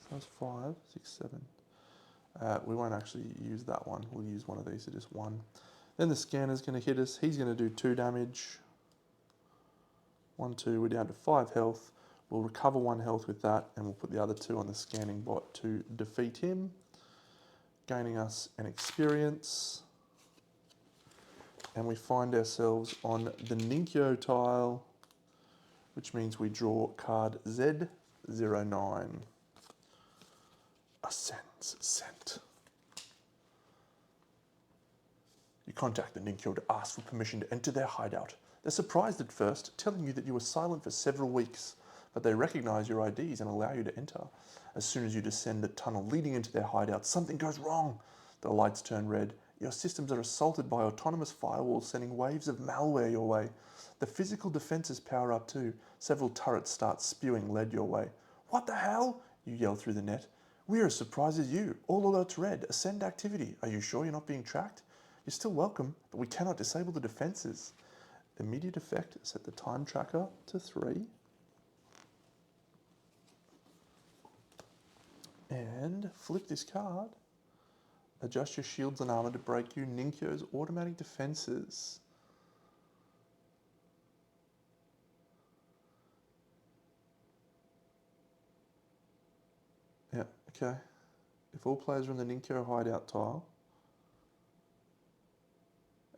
So that's 5, 6, 7. We won't actually use that one. We'll use one of these at just 1. Then the scanner's going to hit us. He's going to do 2 damage. 1, 2. We're down to 5 health. We'll recover 1 health with that, and we'll put the other 2 on the scanning bot to defeat him, gaining us an experience. And we find ourselves on the Ninkyo tile, which means we draw card Z09. Ascends sent. You contact the Ninkyo to ask for permission to enter their hideout. They're surprised at first, telling you that you were silent for several weeks, but they recognize your IDs and allow you to enter. As soon as you descend the tunnel leading into their hideout, something goes wrong. The lights turn red. Your systems are assaulted by autonomous firewalls sending waves of malware your way. The physical defenses power up too. Several turrets start spewing lead your way. What the hell? You yell through the net. We're as surprised as you. All alerts red. Ascend activity. Are you sure you're not being tracked? You're still welcome, but we cannot disable the defenses. Immediate effect, set the time tracker to 3. And flip this card. Adjust your shields and armor to break you Ninkyo's automatic defenses. Yeah, okay. If all players are in the Ninkyo hideout tile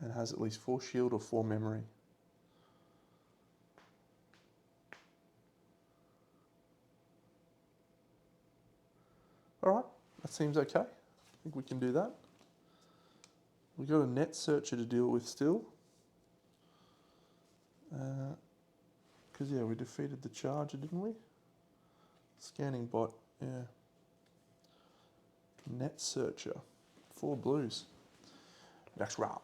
and has at least 4 shield or 4 memory. Alright, that seems okay. I think we can do that. We've got a net searcher to deal with still. Because, yeah, we defeated the charger, didn't we? Scanning bot, yeah. Net searcher, 4 blues. Next round.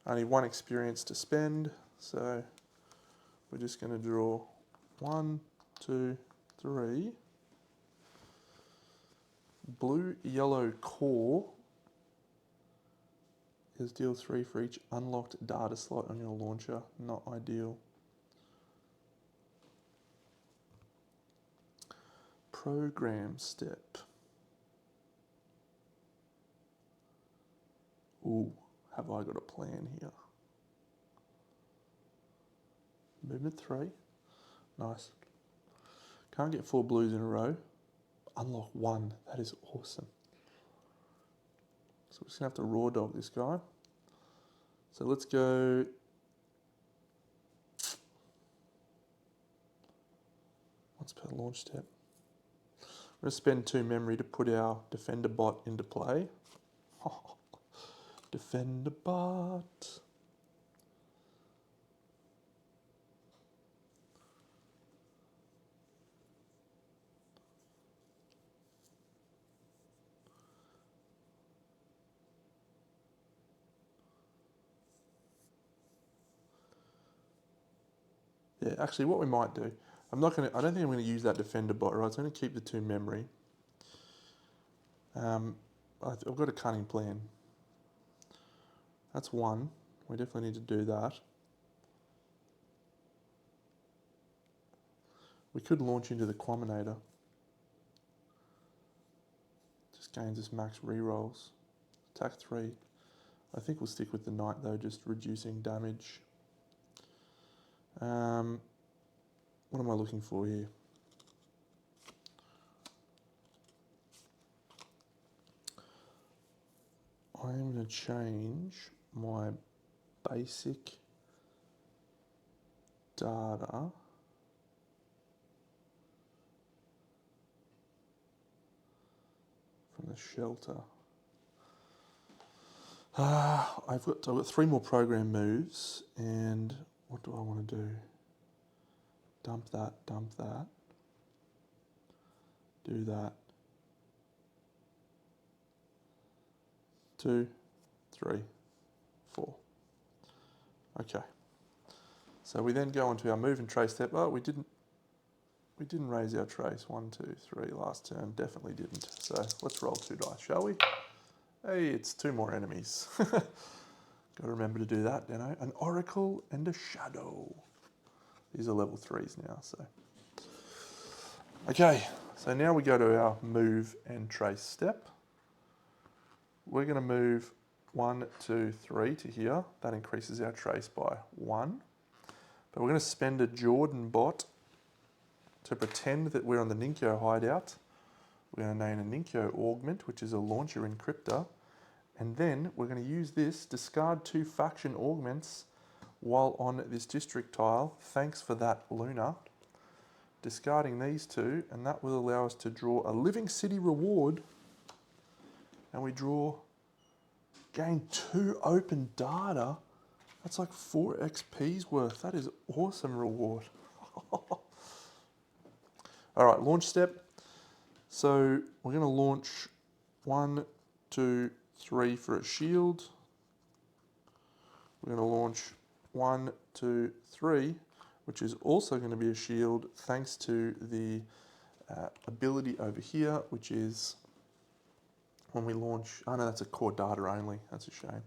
Only 1 experience to spend, so we're just going to draw 1, 2, 3. Blue, yellow core is deal 3 for each unlocked data slot on your launcher. Not ideal. Program step. Ooh, have I got a plan here? Movement 3. Nice. Can't get 4 blues in a row. Unlock 1. That is awesome. So we're just going to have to raw dog this guy. So let's go. Once per launch step. We're going to spend 2 memory to put our defender bot into play. Defender bot. Yeah, actually what we might do, I don't think I'm going to use that defender bot, right? So I'm going to keep the 2 memory. I've got a cunning plan. That's 1. We definitely need to do that. We could launch into the Quaminator. Just gains us max rerolls. Attack 3. I think we'll stick with the Knight though, just reducing damage. What am I looking for here? I am going to change my basic data from the shelter. I've got 3 more program moves, and what do I want to do? Dump that, do that. 2, 3, 4. Okay. So we then go onto our move and trace step. Oh, we didn't raise our trace. 1, 2, 3. Last turn definitely didn't. So let's roll 2 dice, shall we? Hey, it's 2 more enemies. Got to remember to do that, you know. An oracle and a shadow. These are level 3s now, so. Okay, so now we go to our move and trace step. We're going to move 1, 2, 3 to here. That increases our trace by 1. But we're going to spend a Jordan bot to pretend that we're on the Ninkyo hideout. We're going to name a Ninkyo augment, which is a launcher encryptor. And then we're going to use this, discard 2 faction augments while on this district tile. Thanks for that, Luna. Discarding these 2, and that will allow us to draw a living city reward. And we gain 2 open data. That's like 4 XP's worth. That is awesome reward. All right, launch step. So we're going to launch 1, 2, 3 for a shield. We're going to launch 1, 2, 3, which is also going to be a shield thanks to the ability over here, which is when we launch. Oh no, that's a core data only. That's a shame.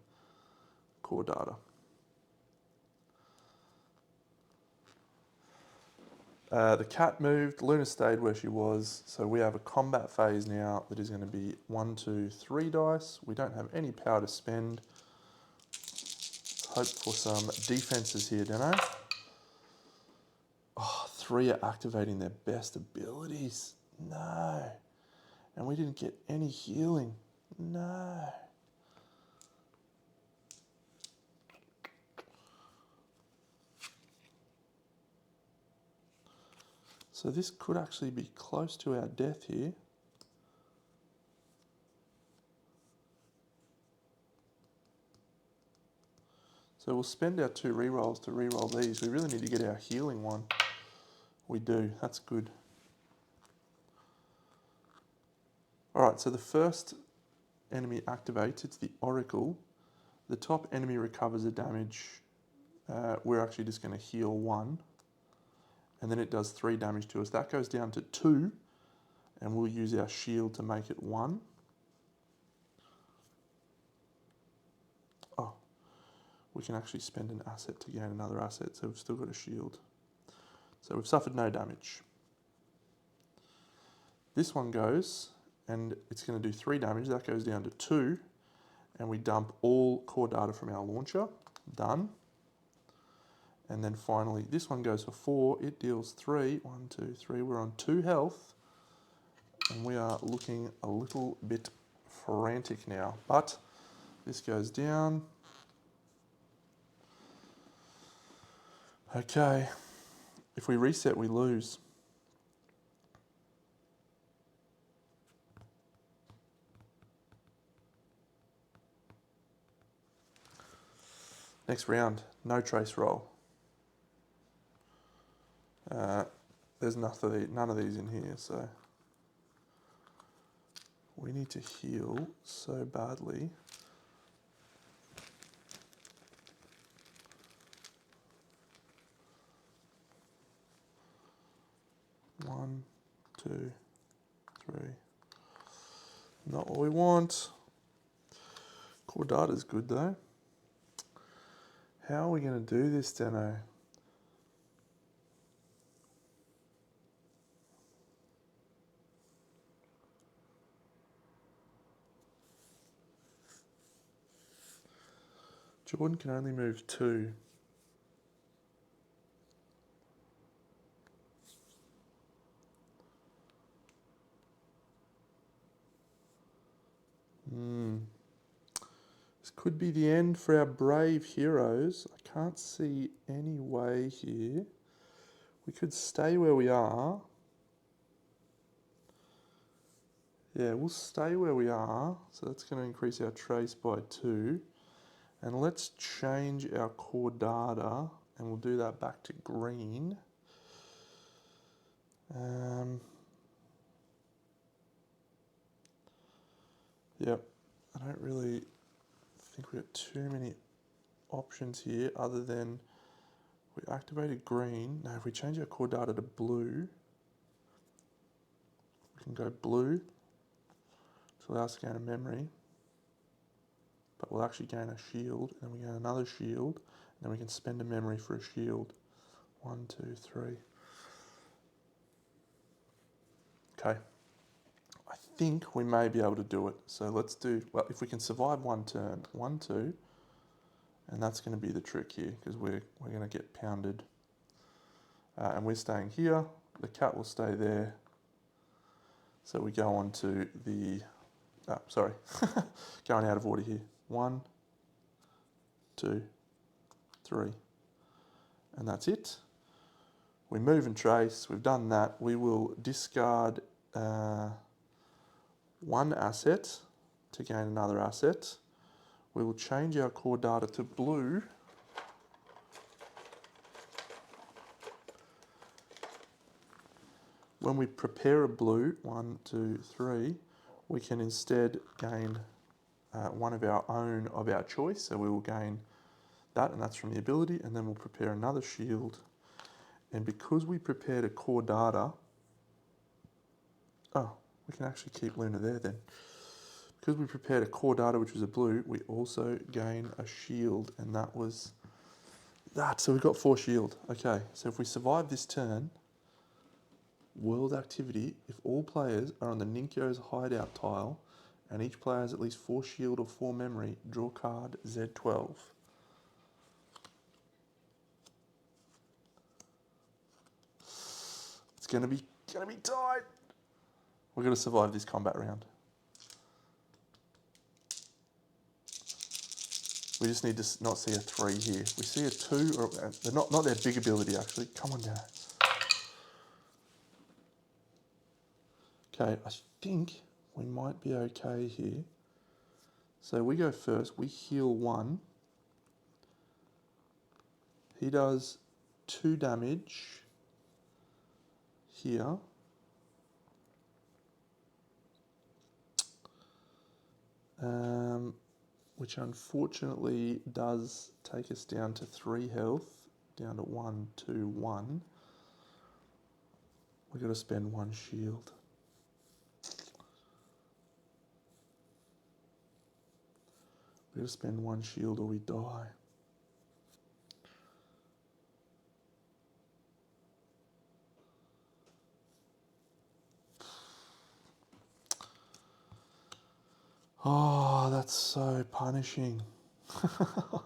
Core data. The cat moved, Luna stayed where she was, so we have a combat phase now that is going to be 1, 2, 3 dice. We don't have any power to spend. Let's hope for some defenses here, don't I? Oh, 3 are activating their best abilities. No. And we didn't get any healing. No. So this could actually be close to our death here. So we'll spend our 2 rerolls to reroll these. We really need to get our healing one. We do, that's good. Alright, so the first enemy activates, it's the Oracle. The top enemy recovers the damage. We're actually just going to heal 1. And then it does 3 damage to us. That goes down to 2. And we'll use our shield to make it 1. Oh, we can actually spend an asset to gain another asset, so we've still got a shield. So we've suffered no damage. This one goes, and it's going to do 3 damage. That goes down to 2. And we dump all core data from our launcher. Done. And then finally, this one goes for 4. It deals 3. 1, 2, 3. We're on 2 health. And we are looking a little bit frantic now. But this goes down. Okay. If we reset, we lose. Next round, no trace roll. There's none of these in here, so we need to heal so badly. One, 2, 3. Not what we want. Core data's good though. How are we going to do this, Deno? Jordan can only move 2. This could be the end for our brave heroes. I can't see any way here. We could stay where we are. Yeah, we'll stay where we are. So that's going to increase our trace by 2. And let's change our core data, and we'll do that back to green. Yep, I don't really think we've got too many options here other than we activated green. Now if we change our core data to blue, we can go blue to allow us to gain a memory. but we'll actually gain a shield, and then we gain another shield, and then we can spend a memory for a shield. 1, 2, 3. Okay. I think we may be able to do it. So let's do, well, if we can survive one turn, 1, 2, and that's going to be the trick here, because we're going to get pounded. And we're staying here. The cat will stay there. So we go on to the, sorry, going out of order here. 1, 2, 3. And that's it. We move and trace. We've done that. We will discard one asset to gain another asset. We will change our core data to blue. When we prepare a blue, 1, 2, 3, we can instead gain one of our own of our choice. So we will gain that, and that's from the ability, and then we'll prepare another shield. And because we prepared a core data, we can actually keep Luna there then. Because we prepared a core data, which was a blue, we also gain a shield, and that was that. So we've got 4 shield. Okay, so if we survive this turn, world activity, if all players are on the Ninkyo's hideout tile, and each player has at least 4 shield or 4 memory, draw card Z12. It's gonna be tight. We're gonna survive this combat round. We just need to not see a 3 here. If we see a 2, or they're not their big ability actually. Come on, Dad. Okay, I think we might be okay here. So we go first. We heal 1. He does 2 damage here. Which unfortunately does take us down to 3 health, down to 1, 2, 1. We've got to spend 1 shield. We've got to spend 1 shield or we die. Oh, that's so punishing.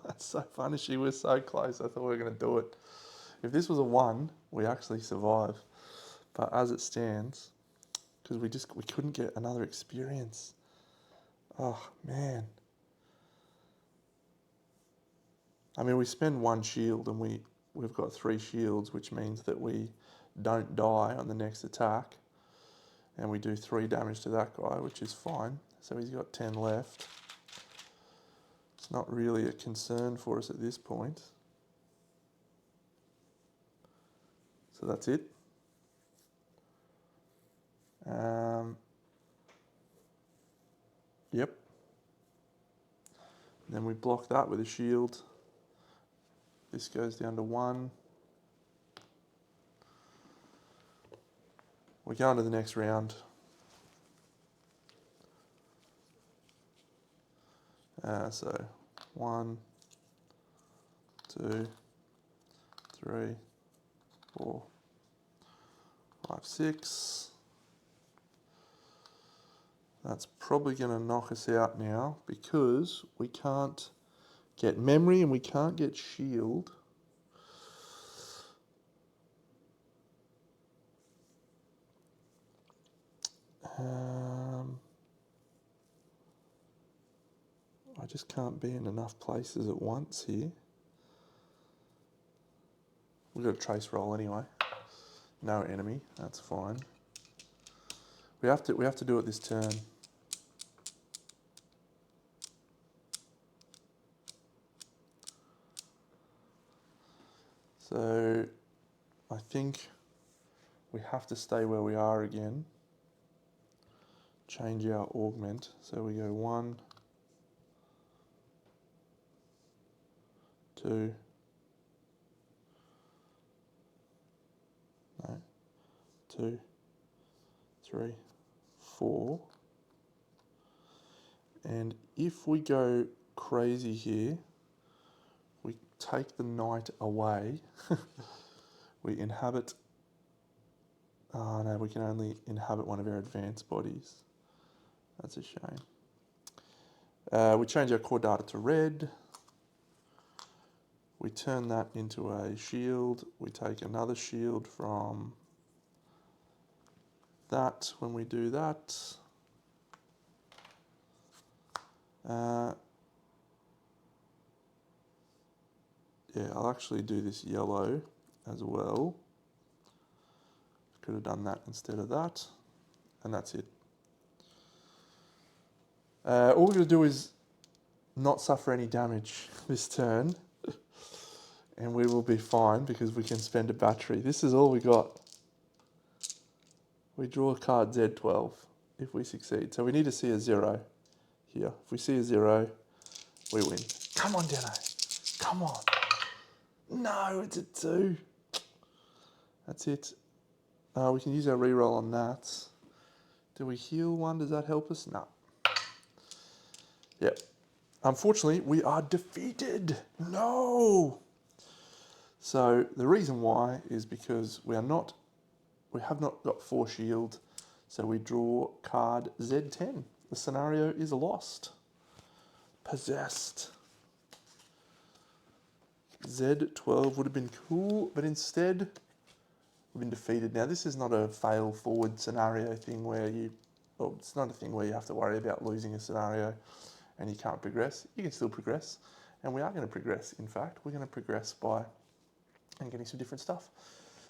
That's so punishing. We're so close. I thought we were going to do it. If this was a 1, we actually survive. But as it stands, because we couldn't get another experience. Oh, man. I mean, we spend 1 shield and we've got 3 shields, which means that we don't die on the next attack. And we do 3 damage to that guy, which is fine. So he's got 10 left. It's not really a concern for us at this point. So that's it. Yep. And then we block that with a shield. This goes down to 1. We go on to the next round. So 1, 2, 3, 4, 5, 6. That's probably going to knock us out now because we can't get memory and we can't get shield. I just can't be in enough places at once here. We've got a trace roll anyway. No enemy, that's fine. We have to do it this turn. So I think we have to stay where we are again. Change our augment. So we go 1, 2, 2, 3, 4. And if we go crazy here. We take the knight away. We inhabit... Oh no, we can only inhabit one of our advanced bodies. That's a shame. We change our core data to red. We turn that into a shield. We take another shield from that when we do that. Yeah, I'll actually do this yellow as well. Could have done that instead of that. And that's it. All we're going to do is not suffer any damage this turn. And we will be fine because we can spend a battery. This is all we got. We draw a card Z12 if we succeed. So we need to see a 0 here. If we see a 0, we win. Come on, Deno. Come on. No, it's a 2. That's it. We can use our reroll on that. Do we heal one? Does that help us? No. Yep. Unfortunately, we are defeated. No. So the reason why is because we have not got 4 shield. So we draw card Z10. The scenario is lost. Possessed. Z12 would have been cool, but instead we've been defeated. Now this is not a fail forward scenario thing where it's not a thing where you have to worry about losing a scenario and you can't progress. You can still progress, and we are going to progress. In fact, we're going to progress by getting some different stuff.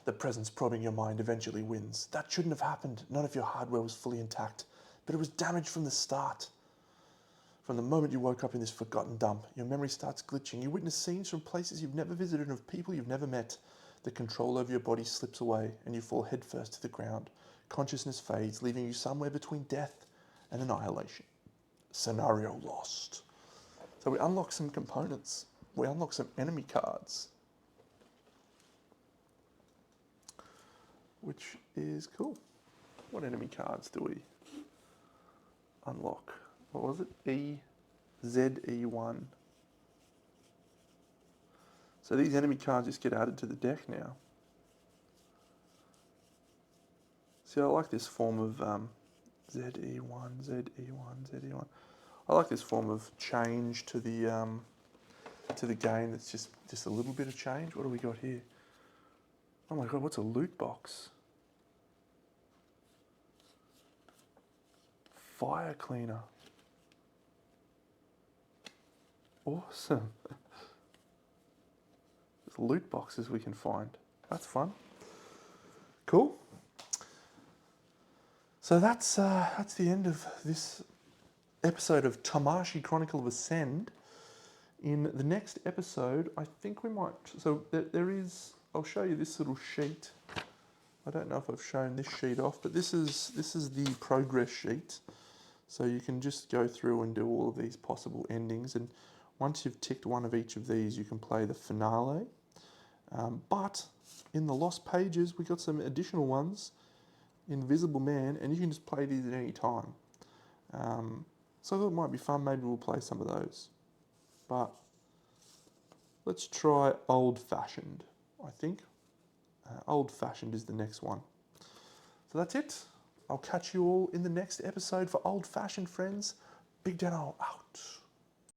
The presence probing your mind eventually wins. That shouldn't have happened. None of your hardware was fully intact, but it was damaged from the start. From the moment you woke up in this forgotten dump, your memory starts glitching. You witness scenes from places you've never visited and of people you've never met. The control over your body slips away and you fall headfirst to the ground. Consciousness fades, leaving you somewhere between death and annihilation. Scenario lost. So we unlock some components. We unlock some enemy cards, which is cool. What enemy cards do we unlock? What was it? ZE1. So these enemy cards just get added to the deck now. See, I like this form of ZE1, ZE1, ZE1. I like this form of change to the game. That's just a little bit of change. What do we got here? Oh my god, what's a loot box? Fire cleaner. Awesome. There's loot boxes we can find. That's fun. Cool. So that's the end of this episode of Tamashii Chronicle of Ascend. In the next episode, I think we might... So there is... I'll show you this little sheet. I don't know if I've shown this sheet off, but this is the progress sheet. So you can just go through and do all of these possible endings, and once you've ticked one of each of these, you can play the finale. But in the lost pages, we got some additional ones. Invisible Man, and you can just play these at any time. So I thought it might be fun. Maybe we'll play some of those. But let's try Old Fashioned, I think. Old Fashioned is the next one. So that's it. I'll catch you all in the next episode for Old Fashioned, friends. Big Deno out.